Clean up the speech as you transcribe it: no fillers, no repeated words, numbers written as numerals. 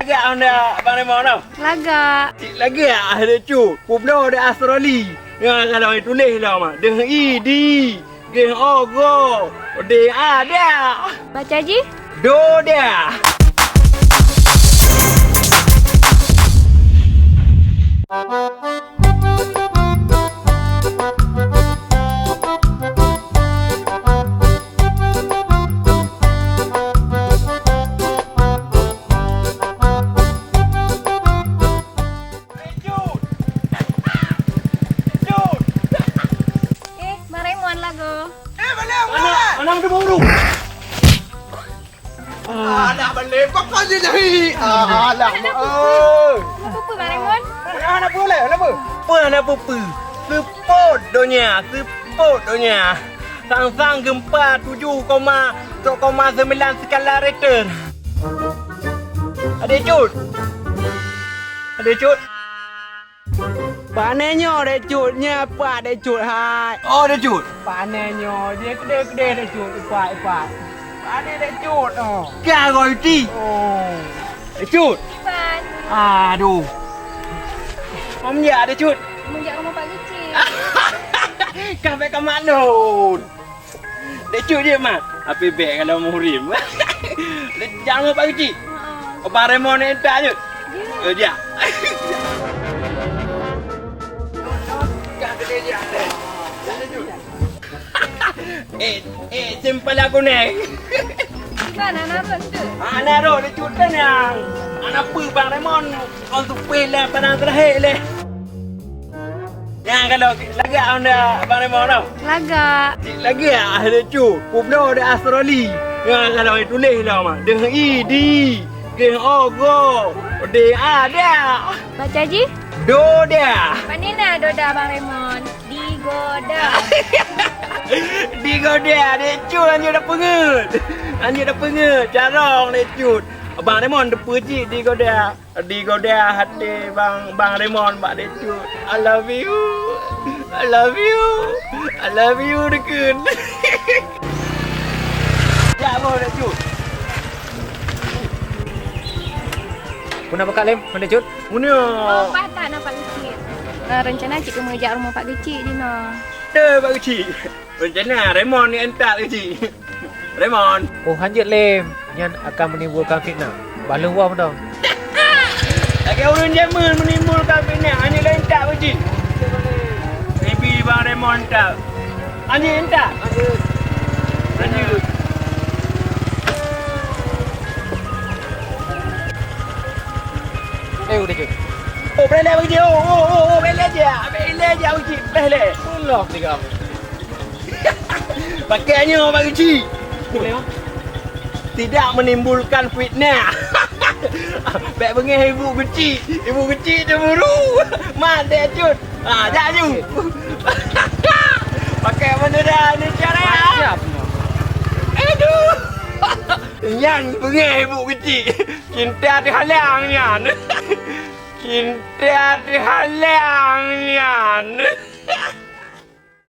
Lagak anda Abang Raymond tau? Lagak. Lagak ada cu. Kublo ada Australia. Yang kalau yang tulis lah mak. Dengan ED. Dengan Ogo. D ada. Baca Ji. Do dia. Bang Raymond lagu. Mana ada buru? Alah balik pakai je jahi. Alah mak oi. Apa Bang Raymond? Anak boleh apa? Apa Sepot donya. Sang-sang gempa 7,9 skala Richter. Ada cut. Panenyo dek cutnya apa dek cut hai. Oh, ada cut. Panenyo dia gede-gede dek cut ipat. Pane dek cut oh. Kya gọi ti. Oh. Ada cut. Ipan. Aduh. Om ya ada cut. Menjak rumah Pak Kecil. Sampai ke mana? Dia cut dia mak. Api beg kalau mau rim. Jangan lupa cuci. Abang Raymond ni entak je. Ya. Simple aku ni. Kan anak tu. Anak roh dia cut kan yang. Anak apa Bang Raymond? Kau tu pilih padang terakhir leh. Yang kalau lagi anda Abang Raymond tau? Lagak. Lagi ada cu. Kublo ada Australia. Yang kalau yang tulis lah mak. Dengan ED. Dengan Ogo. D ada. Baca Ji. Do dia. Panina Doda Bang Raymond. Digoda. Digoda dia cut anjir dah pengut. Carong dia cut. Abang Raymond dia puji digoda hati Bang Raymond bak dia cut. I love you dekun. Ya mau dia cut. Puna bakal lem, mana cut? Punya. Oh, patah nak Pak Kecil. Rencana cik mengejar rumah Pak Kecil je no. Dah Pak Kecil. Rencana Raymond ni entak Kecil. Raymond. Oh hanjit lem, yang akan menimbulkan fitnah. Balu wah dah. Lagi orang Jerman menimbulkan fitnah. Ani lain tak Kecil. Maybe Bang Raymond tak. Ani entak. Ani. Udah cut. Oh, boleh Kecil. Oh, boleh je. Kecil. Boleh. Lock tiga. Pakainya Pak Kecil. Boleh mah? Tidak menimbulkan fitnah. Baik bengih ibu kecil cemburu. Mat dia cut. Jaju. Pakai mana dah ni cara. Siap. Aduh. Yang bengih ibu kecil. Cinta dihalang yan. Cinta dihalang yan.